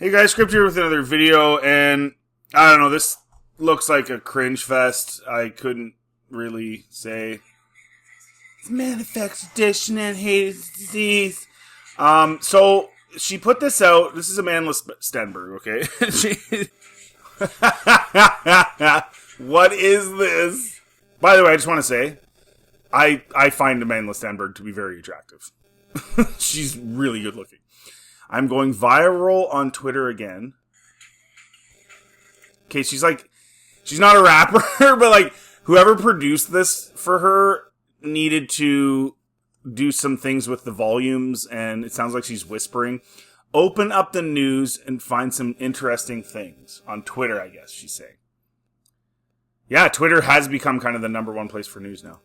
Hey guys, Script here with another video, and I don't know, this looks like a cringe fest. I couldn't really say. It's manifestation and hate is disease. So she put this out. This is Amandla Stenberg, okay? What is this? By the way, I just want to say, I find Amandla Stenberg to be very attractive. She's really good looking. I'm going viral on Twitter again. Okay, she's not a rapper, but like, whoever produced this for her needed to do some things with the volumes, and it sounds like she's whispering. Open up the news and find some interesting things on Twitter, I guess she's saying. Yeah, Twitter has become kind of the number one place for news now.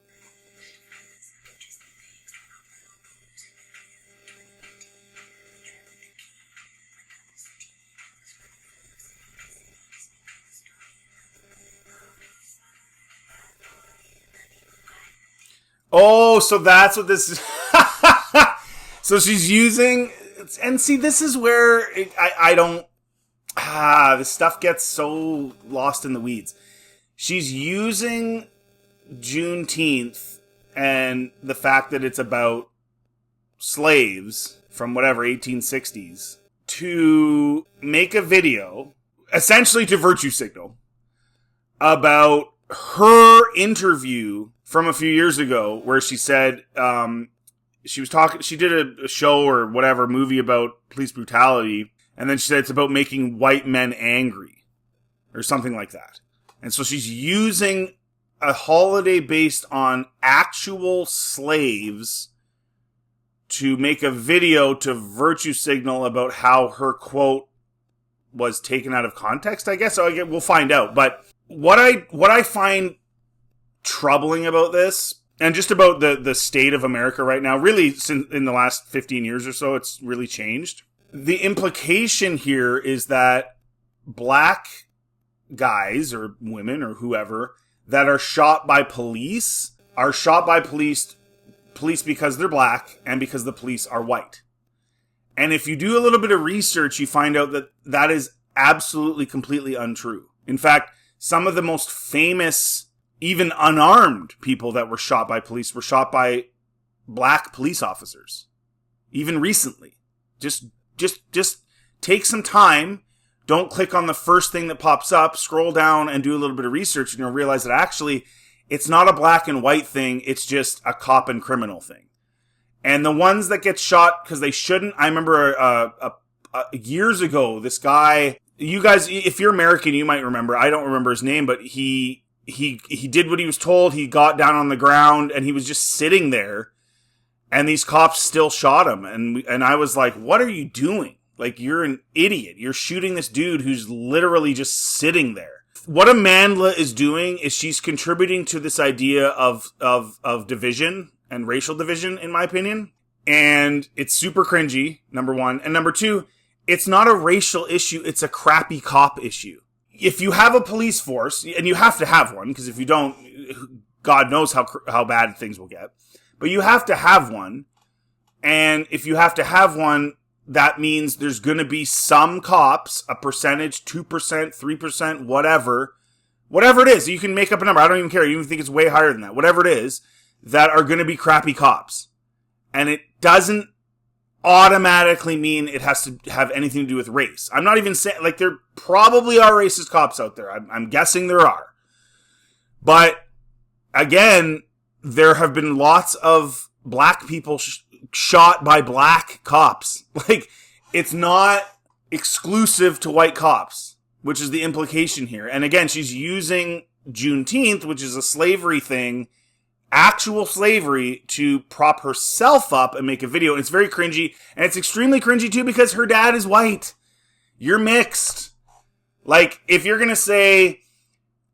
Oh, so that's what this is. So she's using, and see, this is where I don't, this stuff gets so lost in the weeds. She's using Juneteenth and the fact that it's about slaves from whatever, 1860s, to make a video, essentially to virtue signal, about her interview from a few years ago, where she said, she did a show or whatever, movie about police brutality, and then she said it's about making white men angry, or something like that. And so she's using a holiday based on actual slaves to make a video to virtue signal about how her quote was taken out of context, I guess. So we'll find out. But what I find troubling about this, and just about the state of America right now, really since in the last 15 years or so, it's really changed. The implication here is that black guys or women or whoever that are shot by police because they're black and because the police are white. And if you do a little bit of research, you find out that that is absolutely, completely untrue. In fact, some of the most famous, even unarmed people that were shot by police were shot by black police officers. Even recently. Just take some time. Don't click on the first thing that pops up. Scroll down and do a little bit of research, and you'll realize that actually it's not a black and white thing. It's just a cop and criminal thing. And the ones that get shot because they shouldn't, I remember years ago, this guy, you guys, if you're American, you might remember. I don't remember his name, but he did what he was told. He got down on the ground and he was just sitting there, and these cops still shot him. And I was like, what are you doing? Like, you're an idiot. You're shooting this dude who's literally just sitting there. What Amandla is doing is she's contributing to this idea of division and racial division, in my opinion. And it's super cringy, number one. And number two, it's not a racial issue. It's a crappy cop issue. If you have a police force, and you have to have one, because if you don't, God knows how bad things will get. But you have to have one. And if you have to have one, that means there's going to be some cops, a percentage, 2%, 3%, whatever it is. You can make up a number. I don't even care. You even think it's way higher than that. Whatever it is, that are going to be crappy cops. And it doesn't automatically mean it has to have anything to do with race. I'm not even saying, like, there probably are racist cops out there. I'm guessing there are. But, again, there have been lots of black people shot by black cops. Like, it's not exclusive to white cops, which is the implication here. And again, she's using Juneteenth, which is a slavery thing, actual slavery, to prop herself up and make a video. And it's very cringy. And it's extremely cringy too because her dad is white. You're mixed. Like, if you're going to say,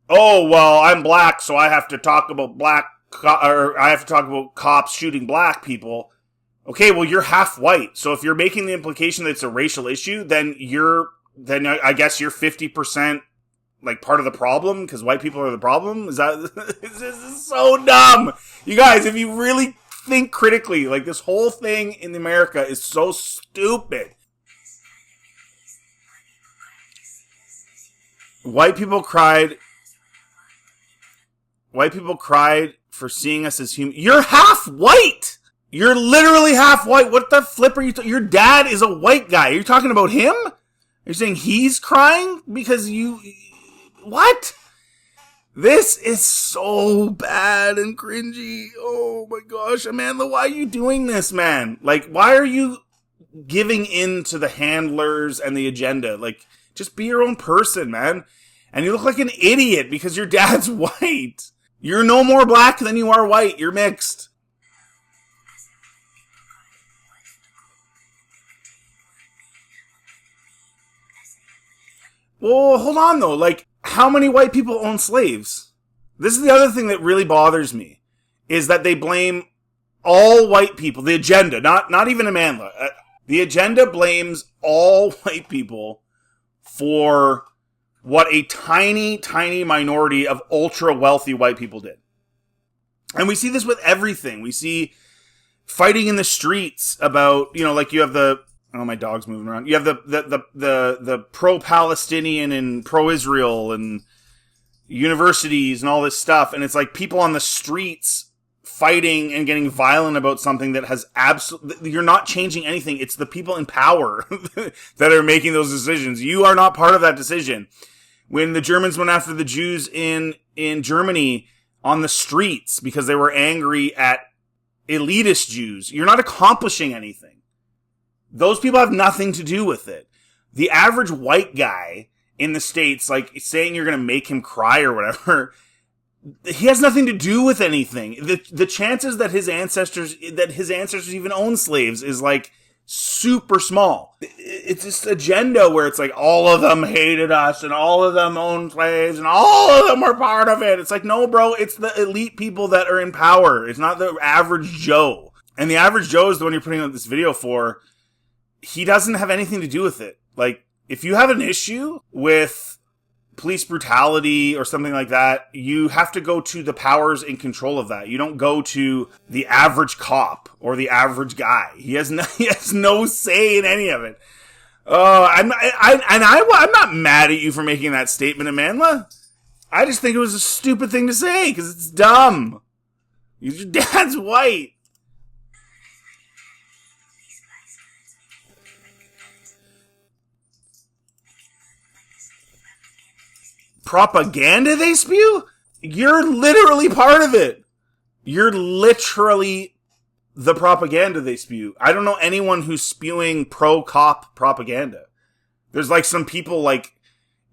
oh, well, I'm black, so I have to talk about I have to talk about cops shooting black people. Okay, well, you're half white. So if you're making the implication that it's a racial issue, then I guess you're 50% like part of the problem because white people are the problem. This is so dumb. You guys, if you really think critically, like, this whole thing in America is so stupid. White people cried for seeing us as human. You're half white! You're literally half white. What the flip are you your dad is a white guy. You're talking about him? You're saying he's crying because you... What? This is so bad and cringy. Oh my gosh, Amandla, why are you doing this, man? Like, why are you giving in to the handlers and the agenda? Like, just be your own person, man. And you look like an idiot because your dad's white. You're no more black than you are white. You're mixed. Well, hold on though. Like, how many white people own slaves? This is the other thing that really bothers me, is that they blame all white people. The agenda, not even Amandla. The agenda blames all white people for what a tiny, tiny minority of ultra wealthy white people did. And we see this with everything. We see fighting in the streets about, like you have the... Oh, my dog's moving around. You have the pro-Palestinian and pro-Israel and universities and all this stuff. And it's like people on the streets fighting and getting violent about something that has absolutely... You're not changing anything. It's the people in power that are making those decisions. You are not part of that decision. When the Germans went after the Jews in Germany on the streets because they were angry at elitist Jews, you're not accomplishing anything. Those people have nothing to do with it. The average white guy in the States, like saying you're going to make him cry or whatever, he has nothing to do with anything. The chances that his ancestors even owned slaves is like super small. It's this agenda where it's like all of them hated us and all of them owned slaves and all of them were part of it. It's like, no, bro, it's the elite people that are in power. It's not the average Joe. And the average Joe is the one you're putting out this video for. He doesn't have anything to do with it. Like, if you have an issue with police brutality or something like that, you have to go to the powers in control of that. You don't go to the average cop or the average guy. He has no say in any of it. I'm not mad at you for making that statement, Amandla. I just think it was a stupid thing to say because it's dumb. Your dad's white. Propaganda they spew? You're literally part of it. You're literally the propaganda they spew. I don't know anyone who's spewing pro-cop propaganda. There's like some people like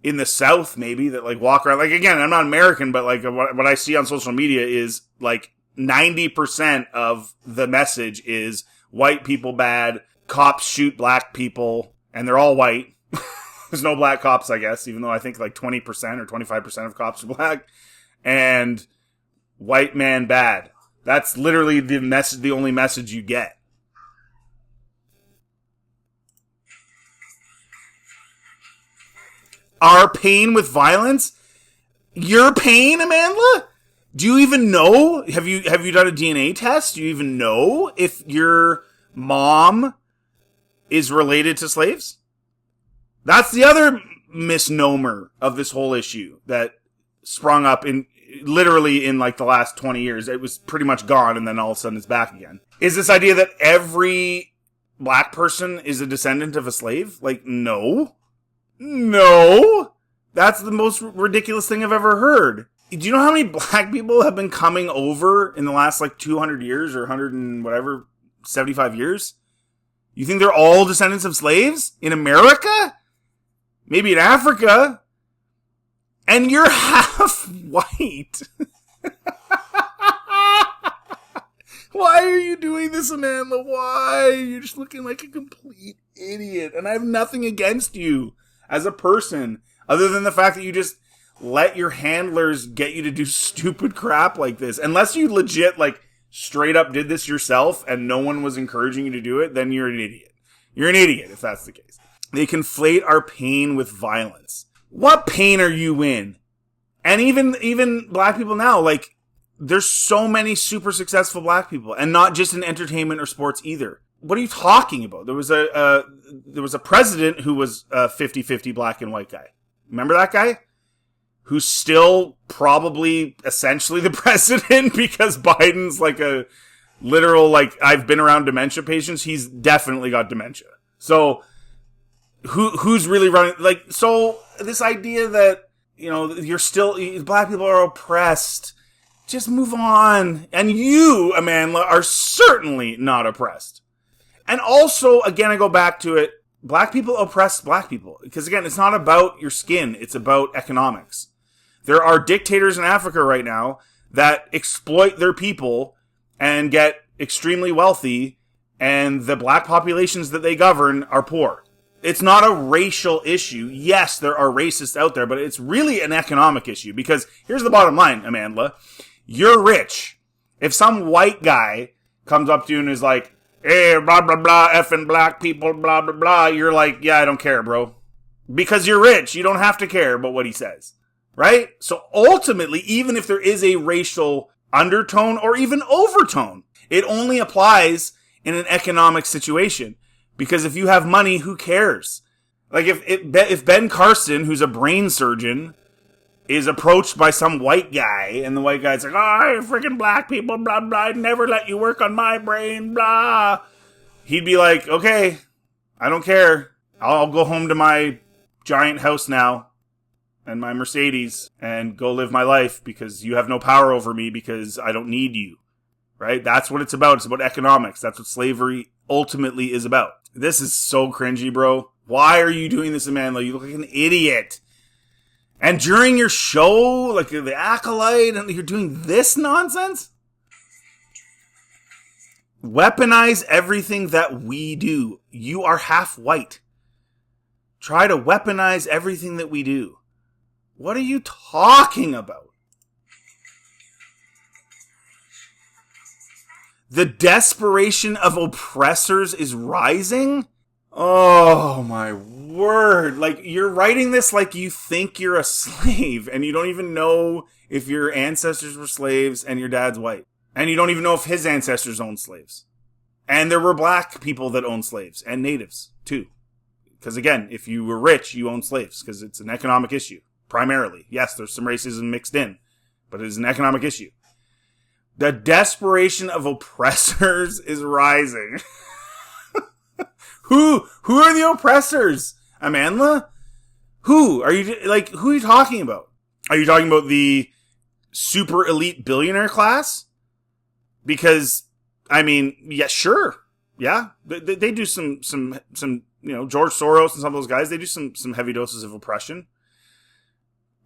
in the South maybe that like walk around. Like, again, I'm not American, but like what I see on social media is like 90% of the message is white people bad, cops shoot black people, and they're all white. There's no black cops, I guess, even though I think like 20% or 25% of cops are black. And white man bad. That's literally the only message you get. Our pain with violence? Your pain, Amandla? Do you even know? Have you done a DNA test? Do you even know if your mom is related to slaves? That's the other misnomer of this whole issue that sprung up literally in like the last 20 years. It was pretty much gone and then all of a sudden it's back again. Is this idea that every black person is a descendant of a slave? Like, no. No. That's the most ridiculous thing I've ever heard. Do you know how many black people have been coming over in the last like 200 years or 100 and whatever, 75 years? You think they're all descendants of slaves in America? Maybe in Africa. And you're half white. Why are you doing this, Amandla? Why? You're just looking like a complete idiot. And I have nothing against you as a person, other than the fact that you just let your handlers get you to do stupid crap like this. Unless you legit, like, straight up did this yourself and no one was encouraging you to do it, then you're an idiot. You're an idiot if that's the case. They conflate our pain with violence. What pain are you in? And even black people now, like, there's so many super successful black people, and not just in entertainment or sports either. What are you talking about? There was a president who was a 50-50 black and white guy. Remember that guy? who's still probably essentially the president because Biden's like a literal, like, I've been around dementia patients. He's definitely got dementia. So who's really running? Like, so this idea that, you're still, black people are oppressed. Just move on. And you, Amandla, are certainly not oppressed. And also, again, I go back to it. Black people oppress black people. Because again, it's not about your skin. It's about economics. There are dictators in Africa right now that exploit their people and get extremely wealthy. And the black populations that they govern are poor. It's not a racial issue. Yes, there are racists out there, but it's really an economic issue. Because here's the bottom line, Amandla. You're rich. If some white guy comes up to you and is like, hey, blah, blah, blah, effing black people, blah, blah, blah, you're like, yeah, I don't care, bro. Because you're rich. You don't have to care about what he says. Right? So ultimately, even if there is a racial undertone or even overtone, it only applies in an economic situation. Because if you have money, who cares? Like if Ben Carson, who's a brain surgeon, is approached by some white guy, and the white guy's like, oh, you freaking black people, blah, blah, I'd never let you work on my brain, blah. He'd be like, okay, I don't care. I'll go home to my giant house now and my Mercedes and go live my life because you have no power over me because I don't need you. Right? That's what it's about. It's about economics. That's what slavery ultimately is about. This is so cringy, bro. Why are you doing this, Amandla? You look like an idiot. And during your show, like the Acolyte, and you're doing this nonsense? Weaponize everything that we do. You are half white. Try to weaponize everything that we do. What are you talking about? The desperation of oppressors is rising? Oh my word. Like, you're writing this like you think you're a slave and you don't even know if your ancestors were slaves and your dad's white. And you don't even know if his ancestors owned slaves. And there were black people that owned slaves and natives too. Because again, if you were rich, you owned slaves because it's an economic issue. Primarily. Yes, there's some racism mixed in, but it is an economic issue. The desperation of oppressors is rising. Who are the oppressors? Amandla? Who are you talking about? Are you talking about the super elite billionaire class? Because, I mean, yeah, sure. Yeah. They do some, George Soros and some of those guys, they do some heavy doses of oppression.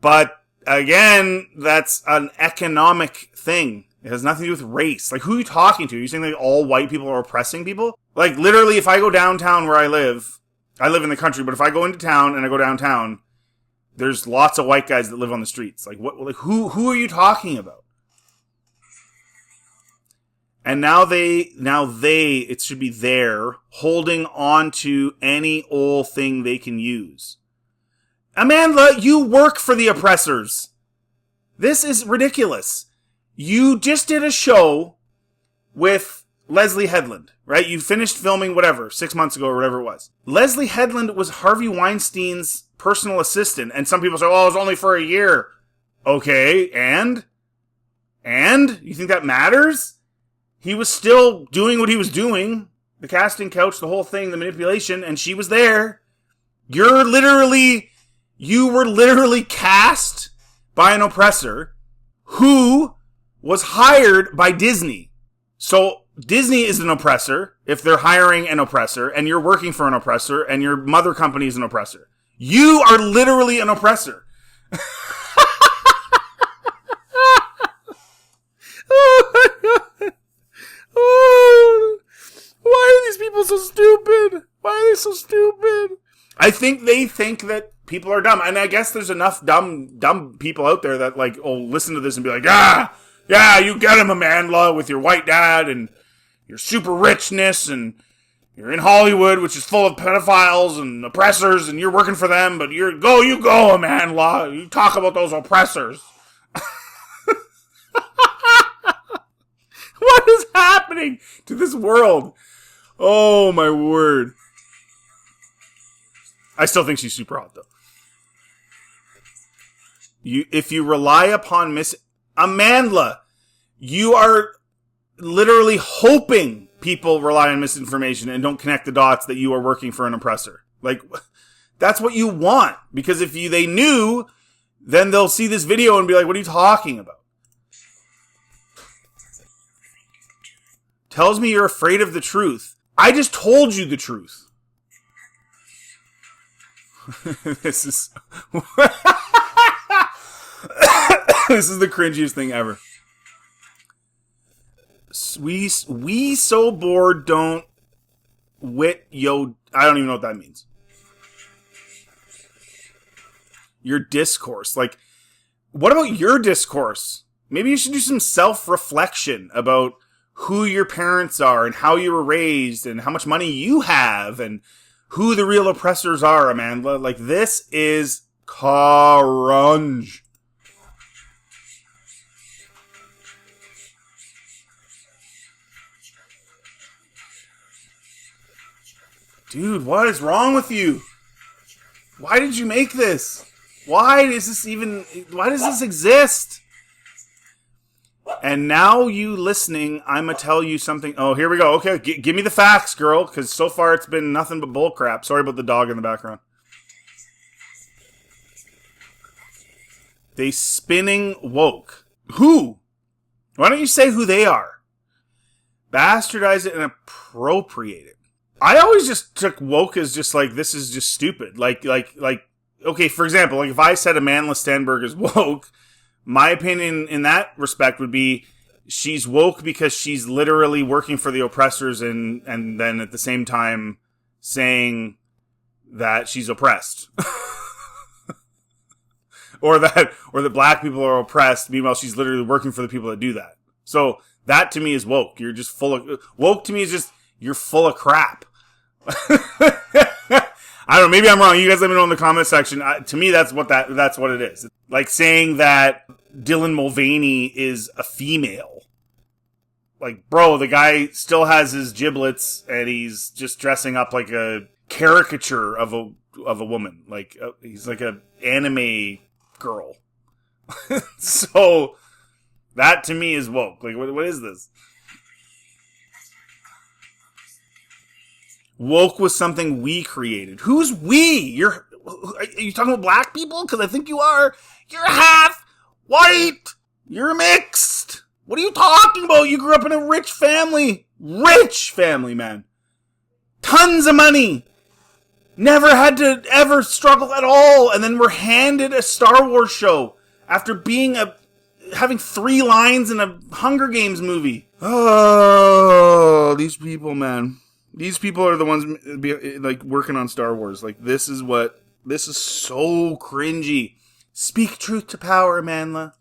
But again, that's an economic thing. It has nothing to do with race. Like, who are you talking to? Are you saying like all white people are oppressing people? Like, literally, if I go downtown where I live in the country, but if I go into town and I go downtown, there's lots of white guys that live on the streets. Like, what? Like, who are you talking about? And now it should be there, holding on to any old thing they can use. Amandla, you work for the oppressors. This is ridiculous. You just did a show with Leslie Headland, right? You finished filming 6 months ago or whatever it was. Leslie Headland was Harvey Weinstein's personal assistant. And some people say, oh, it was only for a year. Okay, and? You think that matters? He was still doing what he was doing. The casting couch, the whole thing, the manipulation, and she was there. You were literally cast by an oppressor who was hired by Disney. So Disney is an oppressor if they're hiring an oppressor, and you're working for an oppressor, and your mother company is an oppressor. You are literally an oppressor. Oh my God. Oh, why are these people so stupid? Why are they so stupid? I think they think that people are dumb. And I guess there's enough dumb people out there that listen to this and be like, yeah, you get him, Amandla, with your white dad and your super richness, and you're in Hollywood, which is full of pedophiles and oppressors, and you're working for them, but you go, Amandla. You talk about those oppressors. What is happening to this world? Oh, my word. I still think she's super hot, though. If you rely upon Amandla, you are literally hoping people rely on misinformation and don't connect the dots that you are working for an oppressor. Like, that's what you want. Because if they knew, then they'll see this video and be like, what are you talking about? Tells me you're afraid of the truth. I just told you the truth. This is... This is the cringiest thing ever. We so bored don't wit yo... I don't even know what that means. Your discourse. Like, what about your discourse? Maybe you should do some self-reflection about who your parents are and how you were raised and how much money you have and who the real oppressors are, Amandla. Like, this is cringe. Dude, what is wrong with you? Why did you make this? Why does this exist? And now you listening, I'm going to tell you something. Oh, here we go. Okay, give me the facts, girl, because so far it's been nothing but bullcrap. Sorry about the dog in the background. They spinning woke. Who? Why don't you say who they are? Bastardize it and appropriate it. I always just took woke as just like, this is just stupid. Like, okay, for example, like if I said Amandla Stenberg is woke, my opinion in that respect would be she's woke because she's literally working for the oppressors and then at the same time saying that she's oppressed. or that black people are oppressed, meanwhile she's literally working for the people that do that. So that to me is woke. You're just woke to me is just, you're full of crap. I don't know, maybe I'm wrong. You guys let me know in the comment section. To me, that's what it is. Like saying that Dylan Mulvaney is a female. Like, bro, the guy still has his giblets and he's just dressing up like a caricature of a woman. Like, he's like an anime girl. So, that to me is woke. Like, what is this? Woke was something we created. Who's we? Are you talking about black people? Because I think you are. You're half white. You're mixed. What are you talking about? You grew up in a rich family. Rich family, man. Tons of money. Never had to ever struggle at all. And then we're handed a Star Wars show after having 3 lines in a Hunger Games movie. Oh, these people, man. These people are the ones like working on Star Wars. Like, this is so cringy. Speak truth to power, Amandla.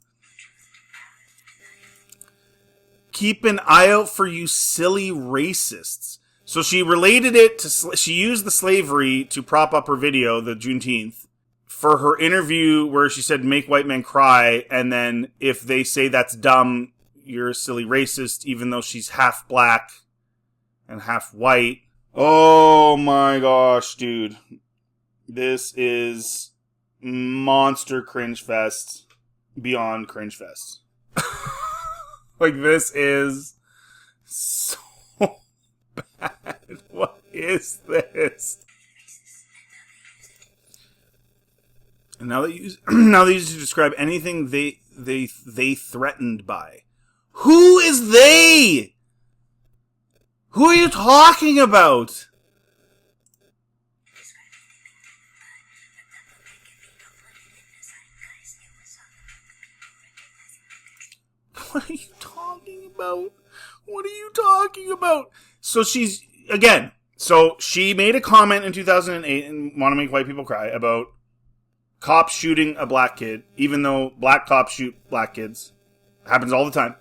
Keep an eye out for you silly racists. So she related it to, she used the slavery to prop up her video, the Juneteenth, for her interview where she said, make white men cry. And then if they say that's dumb, you're a silly racist, even though she's half black and half white. Oh my gosh, dude. This is monster cringe fest beyond cringe fest. Like, this is so bad. What is this? And now they use to describe anything they threatened by. Who is they? Who are you talking about? What are you talking about? What are you talking about? So she made a comment in 2008 and want to make white people cry about cops shooting a black kid, even though black cops shoot black kids. Happens all the time.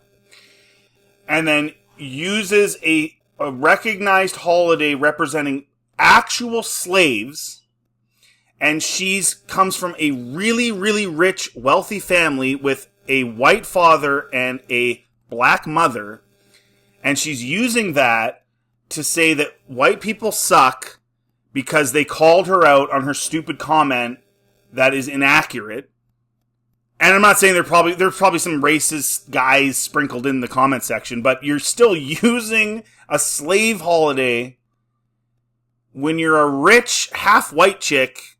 And then uses a recognized holiday representing actual slaves, and comes from a really, really rich, wealthy family with a white father and a black mother, and she's using that to say that white people suck because they called her out on her stupid comment that is inaccurate, And I'm not saying there's probably some racist guys sprinkled in the comment section, but you're still using a slave holiday when you're a rich, half-white chick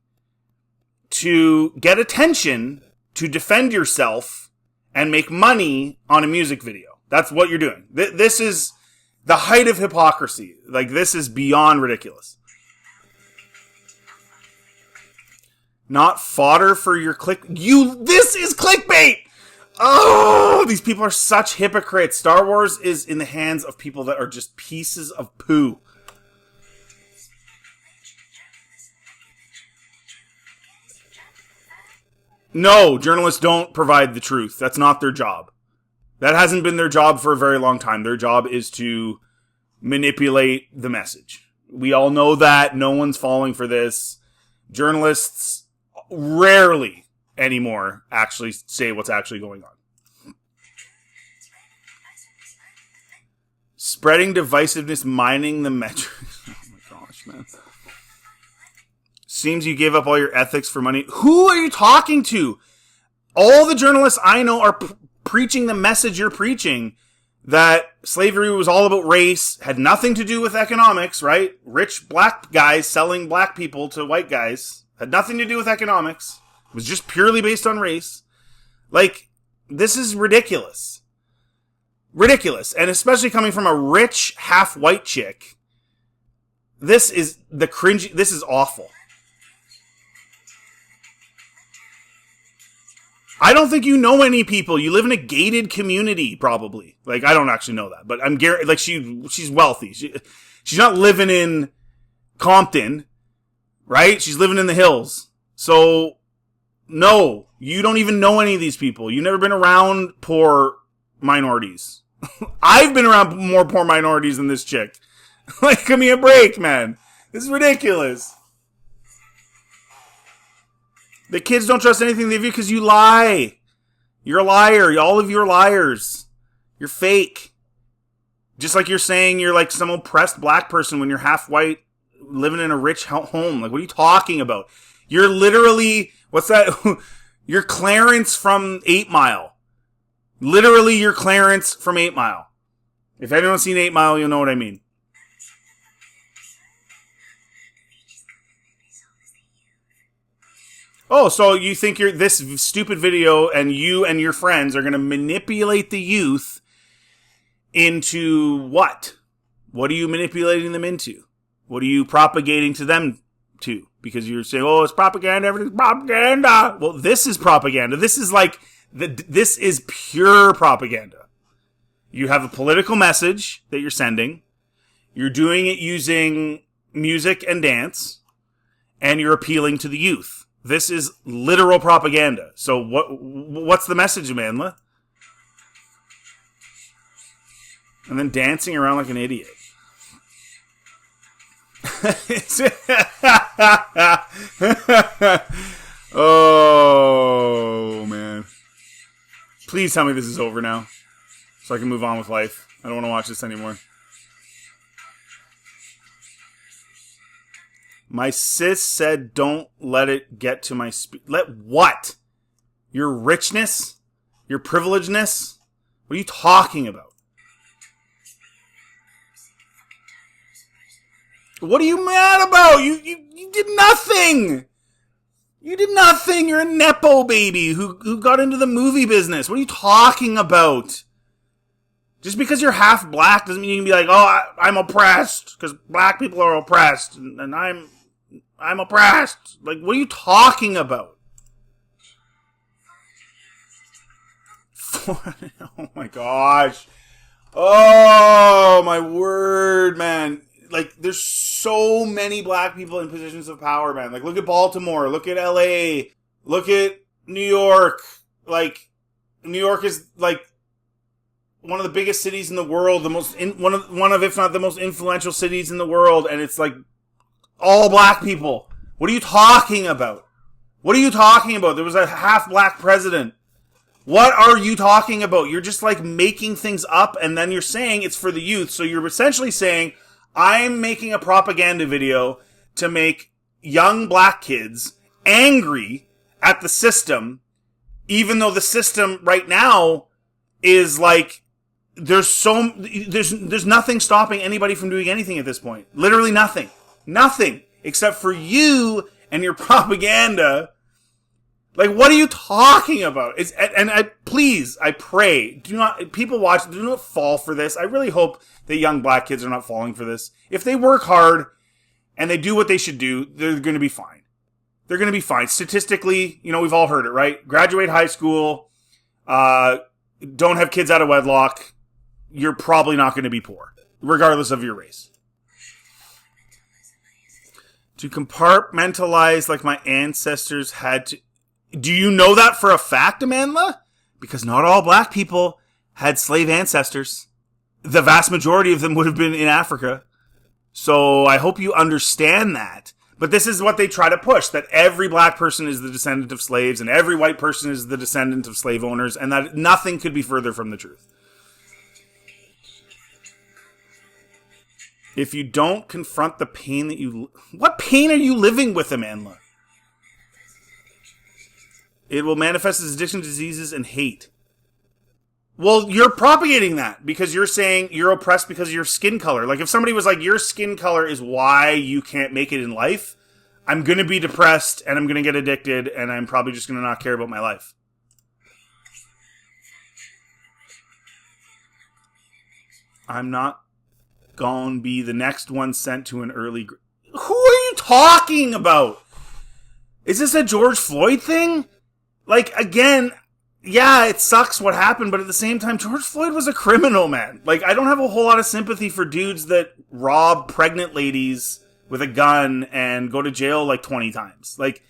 to get attention, to defend yourself, and make money on a music video. That's what you're doing. This is the height of hypocrisy. Like, this is beyond ridiculous. Not fodder for your this is clickbait! Oh, these people are such hypocrites. Star Wars is in the hands of people that are just pieces of poo. No, journalists don't provide the truth. That's not their job. That hasn't been their job for a very long time. Their job is to manipulate the message. We all know that. No one's falling for this. Journalists rarely anymore actually say what's actually going on. Spreading divisiveness, mining the metrics. Oh my gosh, man. Seems you gave up all your ethics for money. Who are you talking to? All the journalists I know are preaching the message you're preaching, that slavery was all about race, had nothing to do with economics, right? Rich black guys selling black people to white guys. Had nothing to do with economics. It was just purely based on race. Like, this is ridiculous. Ridiculous. And especially coming from a rich, half-white chick. This is the cringy. This is awful. I don't think you know any people. You live in a gated community, probably. Like, I don't actually know that. But I'm like, she's wealthy. She's not living in Compton. Right? She's living in the hills. So, no, you don't even know any of these people. You've never been around poor minorities. I've been around more poor minorities than this chick. Like, give me a break, man. This is ridiculous. The kids don't trust anything they do because you lie. You're a liar. All of you are liars. You're fake. Just like you're saying you're like some oppressed black person when you're half white, living in a rich home. Like, what are you talking about? You're literally, what's that? You're Clarence from 8 Mile. Literally, you're Clarence from 8 Mile. If anyone's seen 8 Mile, you'll know what I mean. Oh, so you think this stupid video and you and your friends are going to manipulate the youth into what? What are you manipulating them into? What are you propagating to them to? Because you're saying, oh, it's propaganda, everything's propaganda. Well, this is propaganda. This is like, this is pure propaganda. You have a political message that you're sending. You're doing it using music and dance. And you're appealing to the youth. This is literal propaganda. So what's the message, Amandla? And then dancing around like an idiot. Oh, man. Please tell me this is over now, so I can move on with life. I don't want to watch this anymore. My sis said don't let it get to my Let what? Your richness? Your privilegedness? What are you talking about? What are you mad about? You did nothing. You did nothing. You're a Nepo baby who got into the movie business. What are you talking about? Just because you're half black doesn't mean you can be like, oh, I'm oppressed because black people are oppressed and I'm oppressed. Like, what are you talking about? Oh my gosh. Oh my word, man. Like, there's so many black people in positions of power, man. Like, look at Baltimore. Look at LA. Look at New York. Like, New York is, like, one of the biggest cities in the world. One of, if not the most influential cities in the world. And it's, like, all black people. What are you talking about? What are you talking about? There was a half-black president. What are you talking about? You're just, like, making things up, and then you're saying it's for the youth. So you're essentially saying, I'm making a propaganda video to make young black kids angry at the system Even though the system right now is like, there's nothing stopping anybody from doing anything at this point. Literally nothing. Nothing. Except for you and your propaganda. Like, what are you talking about? Please, I pray, people watch, do not fall for this. I really hope that young black kids are not falling for this. If they work hard and they do what they should do, they're going to be fine. They're going to be fine. Statistically, we've all heard it, right? Graduate high school, don't have kids out of wedlock, you're probably not going to be poor, regardless of your race. To compartmentalize like my ancestors had to... Do you know that for a fact, Amandla? Because not all black people had slave ancestors. The vast majority of them would have been in Africa. So I hope you understand that. But this is what they try to push, that every black person is the descendant of slaves and every white person is the descendant of slave owners, and that nothing could be further from the truth. If you don't confront the pain that you... What pain are you living with, Amandla? It will manifest as addiction, diseases, and hate. Well, you're propagating that because you're saying you're oppressed because of your skin color. Like, if somebody was like, your skin color is why you can't make it in life, I'm going to be depressed and I'm going to get addicted and I'm probably just going to not care about my life. I'm not going to be the next one sent to an early... Who are you talking about? Is this a George Floyd thing? Like, again, yeah, it sucks what happened, but at the same time, George Floyd was a criminal, man. Like, I don't have a whole lot of sympathy for dudes that rob pregnant ladies with a gun and go to jail like 20 times. Like,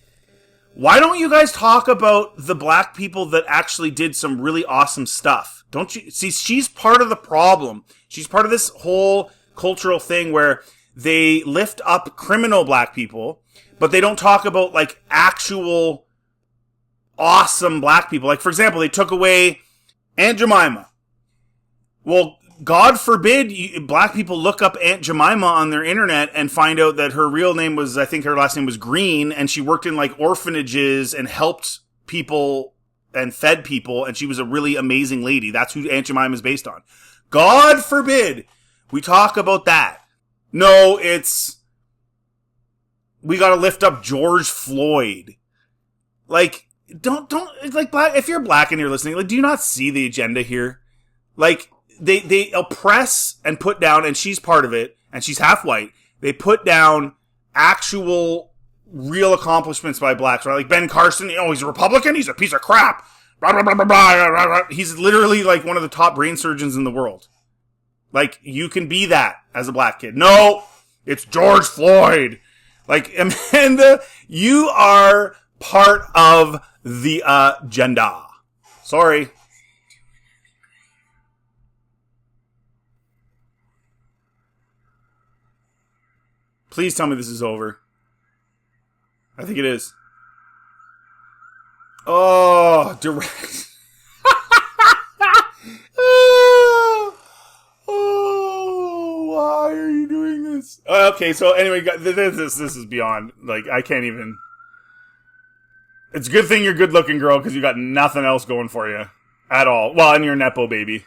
why don't you guys talk about the black people that actually did some really awesome stuff? Don't you see? She's part of the problem. She's part of this whole cultural thing where they lift up criminal black people, but they don't talk about like actual awesome black people. Like, for example, they took away Aunt Jemima. Well, God forbid black people look up Aunt Jemima on their internet and find out that her real name was, I think her last name was Green, and she worked in like orphanages and helped people and fed people, and she was a really amazing lady. That's who Aunt Jemima is based on. God forbid we talk about that. No, it's, we gotta lift up George Floyd. Like, don't, like, black, if you're black and you're listening, like, do you not see the agenda here? Like, they oppress and put down, and she's part of it, and she's half white. They put down actual, real accomplishments by blacks, right? Like Ben Carson, he's a Republican, he's a piece of crap. Blah, blah, blah, blah, blah, blah, blah. He's literally like one of the top brain surgeons in the world. Like, you can be that as a black kid. No, it's George Floyd. Like, Amanda, you are part of the agenda. Sorry. Please tell me this is over. I think it is. Oh, direct. Oh, why are you doing this? Okay, so anyway, this is beyond. Like, I can't even. It's a good thing you're good looking, girl, because you got nothing else going for you at all. Well, and you're Nepo baby.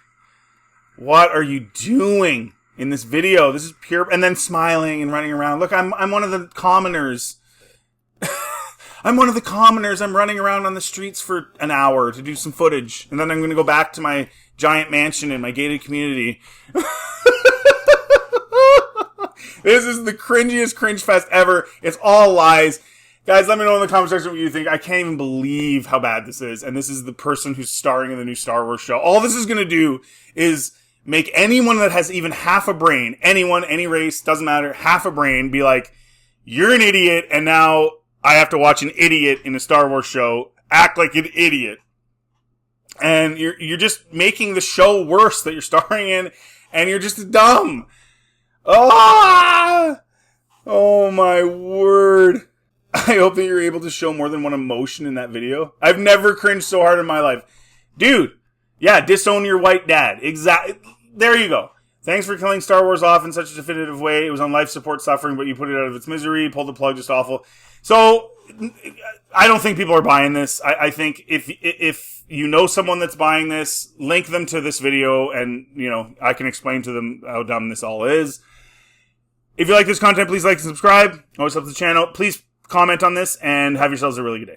What are you doing in this video? This is pure. And then smiling and running around. Look, I'm one of the commoners. I'm one of the commoners. I'm running around on the streets for an hour to do some footage. And then I'm going to go back to my giant mansion in my gated community. This is the cringiest cringe fest ever. It's all lies. Guys, let me know in the comment section what you think. I can't even believe how bad this is. And this is the person who's starring in the new Star Wars show. All this is going to do is make anyone that has even half a brain, anyone, any race, doesn't matter, half a brain, be like, you're an idiot, and now I have to watch an idiot in a Star Wars show act like an idiot. And you're just making the show worse that you're starring in, and you're just dumb. Oh my word. I hope that you're able to show more than one emotion in that video. I've never cringed so hard in my life. Dude, yeah, disown your white dad. Exactly. There you go. Thanks for killing Star Wars off in such a definitive way. It was on life support suffering, but you put it out of its misery, pulled the plug, just awful. So, I don't think people are buying this. I think if you know someone that's buying this, link them to this video, and I can explain to them how dumb this all is. If you like this content, please like and subscribe. Always helps the channel. Please comment on this, and have yourselves a really good day.